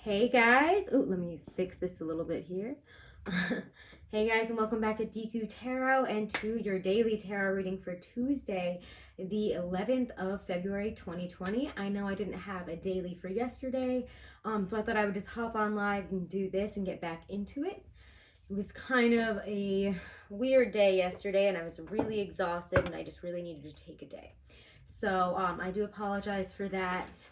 Hey guys, oh, let me fix this a little bit here. Hey guys, and welcome back to DQ Tarot and to your daily tarot reading for Tuesday, the 11th of February 2020. I know I didn't have a daily for yesterday, so I thought I would just hop on live and do this and get back into it. It was kind of a weird day yesterday and I was really exhausted and I just really needed to take a day. So I do apologize for that.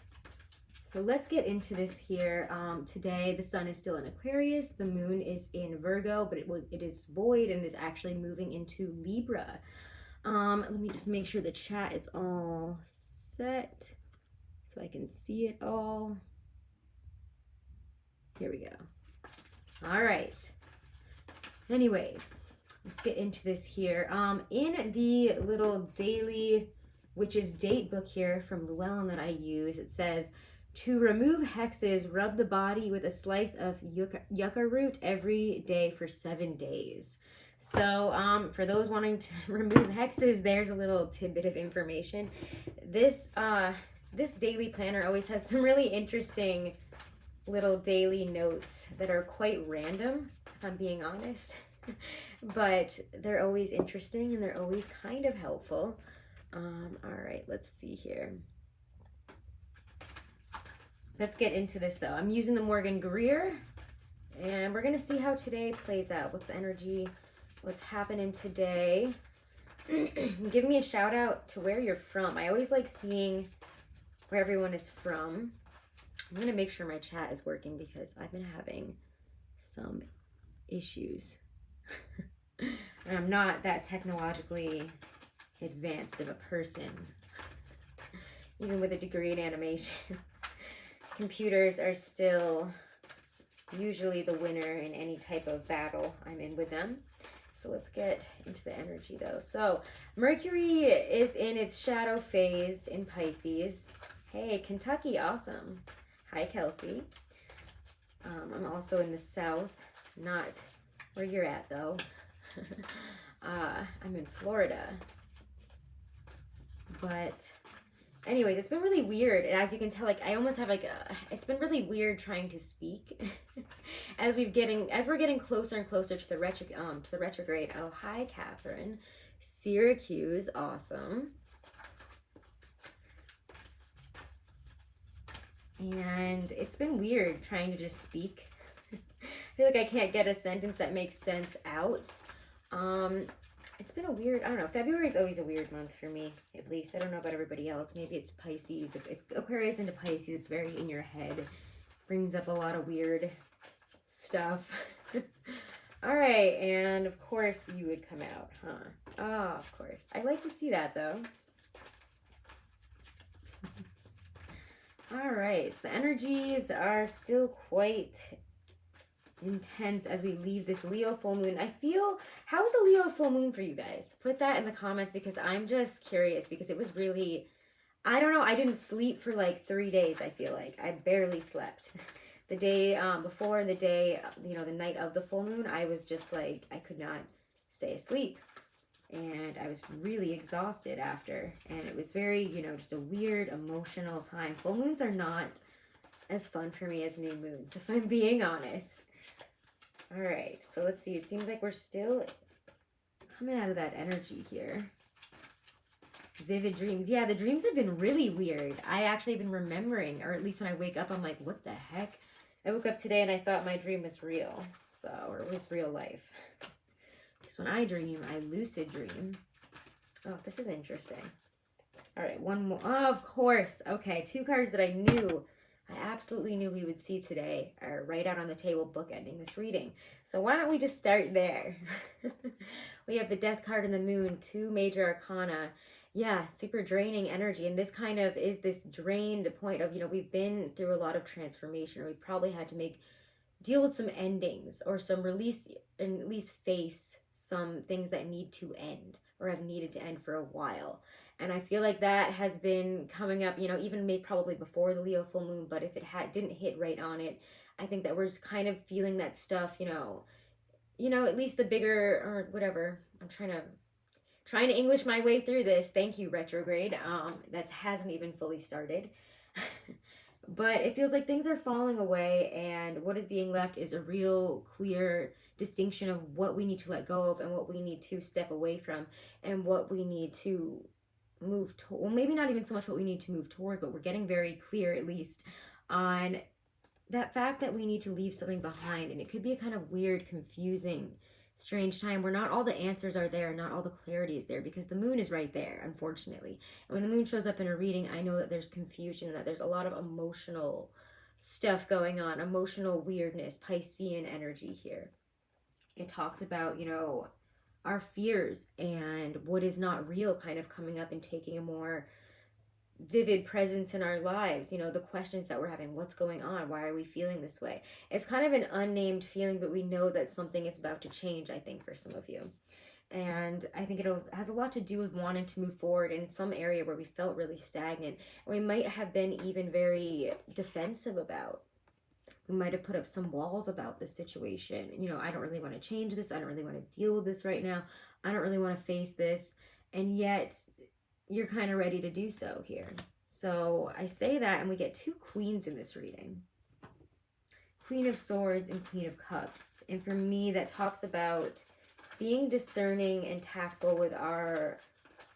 So let's get into this here. Today, the sun is still in Aquarius. The moon is in Virgo, but it is void and is actually moving into Libra. Let me just make sure the chat is all set so I can see it all. Here we go. All right. Anyways, let's get into this here. In the little daily witch's date book here from Llewellyn that I use, it says, to remove hexes, rub the body with a slice of yucca root every day for 7 days. So for those wanting to remove hexes, there's a little tidbit of information. This daily planner always has some really interesting little daily notes that are quite random, if I'm being honest. But they're always interesting and they're always kind of helpful. All right, let's see here. Let's get into this though. I'm using the Morgan Greer and we're gonna see how today plays out. What's the energy? What's happening today? Give me a shout out to where you're from. I always like seeing where everyone is from. I'm gonna make sure my chat is working because I've been having some issues. And I'm not that technologically advanced of a person, even with a degree in animation. Computers are still usually the winner in any type of battle I'm in with them. So let's get into the energy though. So Mercury is in its shadow phase in Pisces. Hey, Kentucky, awesome. Hi, Kelsey. I'm also in the south, not where you're at though. I'm in Florida. But anyway, it's been really weird. And as you can tell, like I almost have it's been really weird trying to speak as we're getting closer and closer to the retrograde. Oh, hi, Catherine. Syracuse, awesome. And it's been weird trying to just speak. I feel like I can't get a sentence that makes sense out. It's been a weird, I don't know, February is always a weird month for me, at least. I don't know about everybody else. Maybe it's Pisces. It's Aquarius into Pisces. It's very in your head. Brings up a lot of weird stuff. All right, and of course you would come out, huh? Oh, of course. I like to see that, though. All right, so the energies are still quite intense as we leave this Leo full moon. I feel, how's the Leo full moon for you guys? Put that in the comments because I'm just curious, because it was really, I don't know, I didn't sleep for like 3 days. I feel like I barely slept the day before and the day, the night of the full moon. I was just like, I could not stay asleep and I was really exhausted after, and it was very, just a weird emotional time. Full moons are not as fun for me as new moons, if I'm being honest. All right, so let's see. It seems like we're still coming out of that energy here. Vivid dreams. Yeah, the dreams have been really weird. I actually have been remembering, or at least when I wake up, I'm like, what the heck? I woke up today and I thought my dream was real, or it was real life. Because when I dream, I lucid dream. Oh, this is interesting. All right, one more. Oh, of course. Okay, 2 cards that I absolutely knew we would see today are right out on the table bookending this reading. So why don't we just start there? We have the Death card and the Moon, 2 major arcana. Yeah, super draining energy. And this kind of is this drained point of, we've been through a lot of transformation, or we've probably had to deal with some endings or some release, and at least face some things that need to end or have needed to end for a while. And I feel like that has been coming up, even maybe probably before the Leo full moon, but if it didn't hit right on it, I think that we're just kind of feeling that stuff, at least the bigger, or whatever. I'm trying to English my way through this. Thank you, retrograde. That hasn't even fully started. But it feels like things are falling away, and what is being left is a real clear distinction of what we need to let go of and what we need to step away from and what we need to move to. Well, maybe not even so much what we need to move toward, but we're getting very clear, at least, on that fact that we need to leave something behind. And it could be a kind of weird, confusing, strange time where not all the answers are there, not all the clarity is there, because the moon is right there, unfortunately. And when the moon shows up in a reading, I know that there's confusion, that there's a lot of emotional stuff going on, emotional weirdness, Piscean energy here. It talks about, our fears and what is not real kind of coming up and taking a more vivid presence in our lives. The questions that we're having: what's going on, why are we feeling this way? It's kind of an unnamed feeling, but we know that something is about to change, I think, for some of you. And I think it has a lot to do with wanting to move forward in some area where we felt really stagnant, and we might have been even very defensive about. We might have put up some walls about this situation. I don't really want to change this, I don't really want to deal with this right now, I don't really want to face this. And yet you're kind of ready to do so here. So I say that, and we get two queens in this reading. Queen of Swords and Queen of Cups. And for me, that talks about being discerning and tactful with our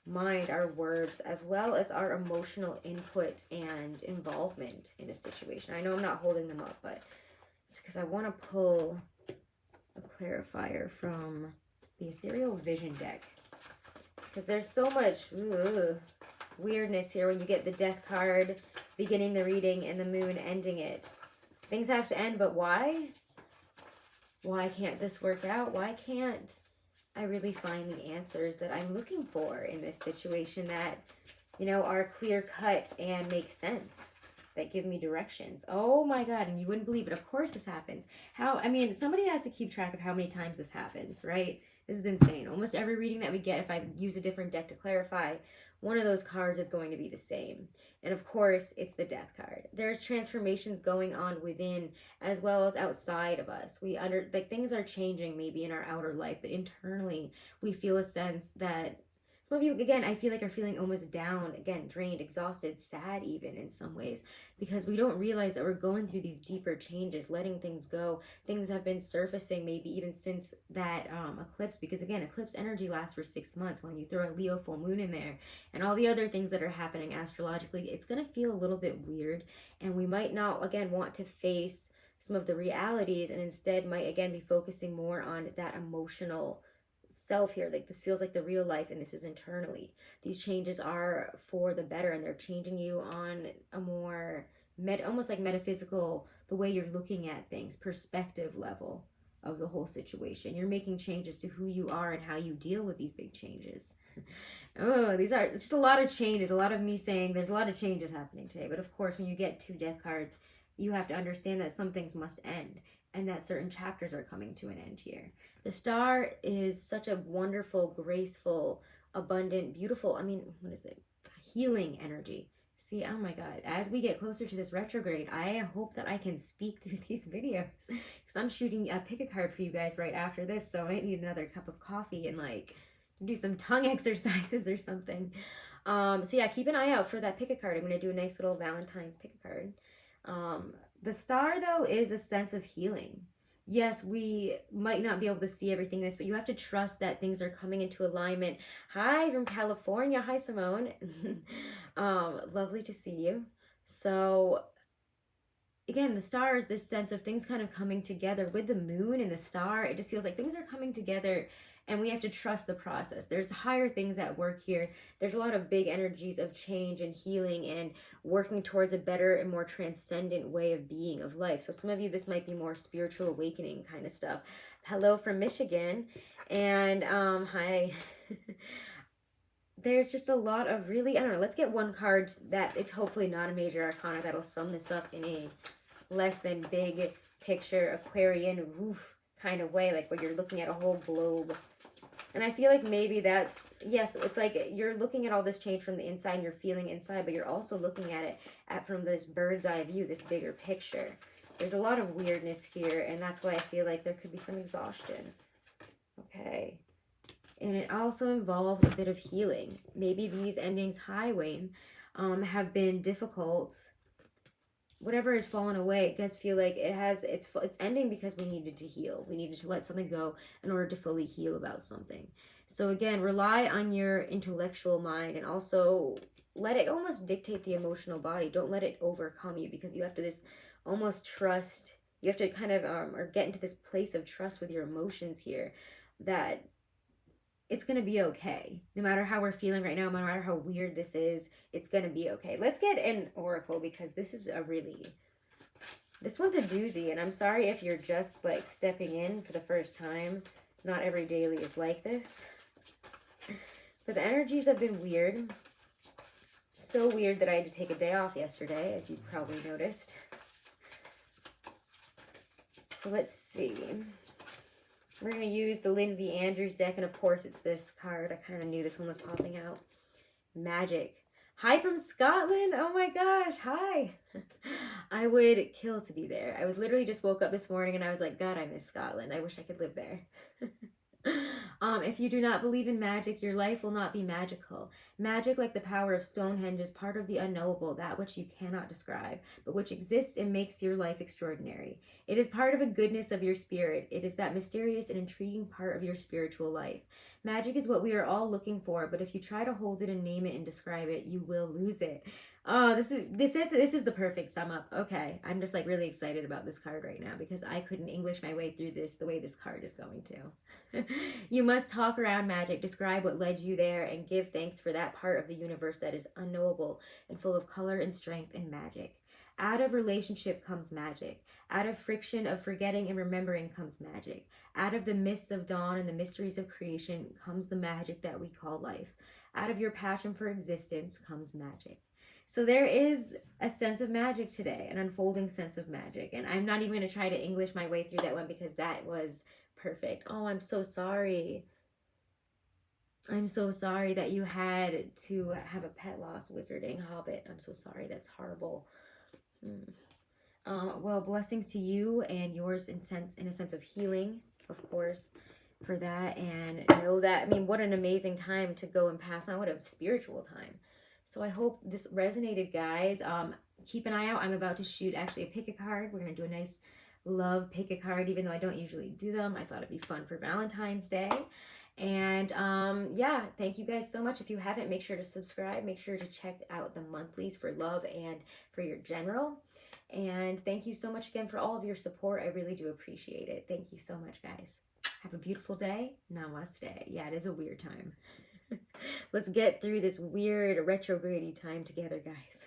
mind, our words, as well as our emotional input and involvement in a situation. I know I'm not holding them up, but it's because I want to pull a clarifier from the Ethereal Vision deck. Because there's so much weirdness here when you get the Death card beginning the reading and the moon ending it. Things have to end, but why? Why can't this work out? Why can't I really find the answers that I'm looking for in this situation that, are clear cut and make sense, that give me directions? Oh my God, and you wouldn't believe it. Of course this happens. Somebody has to keep track of how many times this happens, right? This is insane. Almost every reading that we get, if I use a different deck to clarify, one of those cards is going to be the same. And of course, it's the Death card. There's transformations going on within as well as outside of us. Things are changing maybe in our outer life, but internally we feel a sense that some of you, again, I feel like are feeling almost down, again, drained, exhausted, sad even in some ways, because we don't realize that we're going through these deeper changes, letting things go. Things have been surfacing maybe even since that eclipse, because again, eclipse energy lasts for 6 months. When you throw a Leo full moon in there and all the other things that are happening astrologically, it's going to feel a little bit weird, and we might not, again, want to face some of the realities, and instead might, again, be focusing more on that emotional self here. Like, this feels like the real life, and this is internally. These changes are for the better, and they're changing you on a more almost like metaphysical, the way you're looking at things, perspective level of the whole situation. You're making changes to who you are and how you deal with these big changes. It's just a lot of changes, a lot of me saying there's a lot of changes happening today. But of course, when you get two Death cards, you have to understand that some things must end and that certain chapters are coming to an end here. The Star is such a wonderful, graceful, abundant, beautiful, what is it? Healing energy. See, oh my God, as we get closer to this retrograde, I hope that I can speak through these videos, because I'm shooting a pick a card for you guys right after this, so I might need another cup of coffee and do some tongue exercises or something. So yeah, keep an eye out for that pick a card. I'm going to do a nice little Valentine's pick a card. The Star, though, is a sense of healing. Yes, we might not be able to see everything but you have to trust that things are coming into alignment. Hi from California. Hi, Simone. Lovely to see you. So again, the Star is this sense of things kind of coming together with the moon and the star. It just feels like things are coming together, and we have to trust the process. There's higher things at work here. There's a lot of big energies of change and healing and working towards a better and more transcendent way of being, of life. So some of you, this might be more spiritual awakening kind of stuff. Hello from Michigan. And hi. There's just a lot of really, I don't know, let's get one card that it's hopefully not a major arcana that'll sum this up in a less than big picture, Aquarian kind of way, like where you're looking at a whole globe. And I feel like maybe that's, yes, it's like you're looking at all this change from the inside and you're feeling inside, but you're also looking at it from this bird's eye view, this bigger picture. There's a lot of weirdness here, and that's why I feel like there could be some exhaustion. Okay. And it also involves a bit of healing. Maybe these endings, hi Wayne, have been difficult whatever has fallen away, it does feel like it's ending because we needed to heal. We needed to let something go in order to fully heal about something. So again, rely on your intellectual mind, and also let it almost dictate the emotional body. Don't let it overcome you, because you have to this almost trust. You have to kind of or get into this place of trust with your emotions here, that it's going to be okay. No matter how we're feeling right now, no matter how weird this is, it's going to be okay. Let's get an oracle, because this one's a doozy. And I'm sorry if you're just like stepping in for the first time. Not every daily is like this. But the energies have been weird. So weird that I had to take a day off yesterday, as you probably noticed. So let's see. We're going to use the Lynn V. Andrews deck, and of course it's this card. I kind of knew this one was popping out. Magic. Hi from Scotland. Oh my gosh. Hi. I would kill to be there. I was literally just woke up this morning and I was like, God, I miss Scotland. I wish I could live there. If you do not believe in magic, your life will not be magical. Magic, like the power of Stonehenge, is part of the unknowable, that which you cannot describe, but which exists and makes your life extraordinary. It is part of a goodness of your spirit. It is that mysterious and intriguing part of your spiritual life. Magic is what we are all looking for, but if you try to hold it and name it and describe it, you will lose it. Oh, this is the perfect sum up. Okay, I'm just like really excited about this card right now, because I couldn't English my way through this the way this card is going to. You must talk around magic, describe what led you there, and give thanks for that part of the universe that is unknowable and full of color and strength and magic. Out of relationship comes magic. Out of friction of forgetting and remembering comes magic. Out of the mists of dawn and the mysteries of creation comes the magic that we call life. Out of your passion for existence comes magic. So there is a sense of magic today, an unfolding sense of magic. And I'm not even going to try to English my way through that one, because that was perfect. Oh, I'm so sorry. I'm so sorry that you had to have a pet loss, Wizarding Hobbit. I'm so sorry. That's horrible. Well, blessings to you and yours in a sense of healing, of course, for that. And know that, I mean, what an amazing time to go and pass on. What a spiritual time. So I hope this resonated, guys. Keep an eye out. I'm about to shoot actually a pick a card. We're going to do a nice love pick a card, even though I don't usually do them. I thought it'd be fun for Valentine's Day. And yeah, thank you guys so much. If you haven't, make sure to subscribe. Make sure to check out the monthlies for love and for your general. And thank you so much again for all of your support. I really do appreciate it. Thank you so much, guys. Have a beautiful day. Namaste. Yeah, it is a weird time. Let's get through this weird retrograde time together, guys.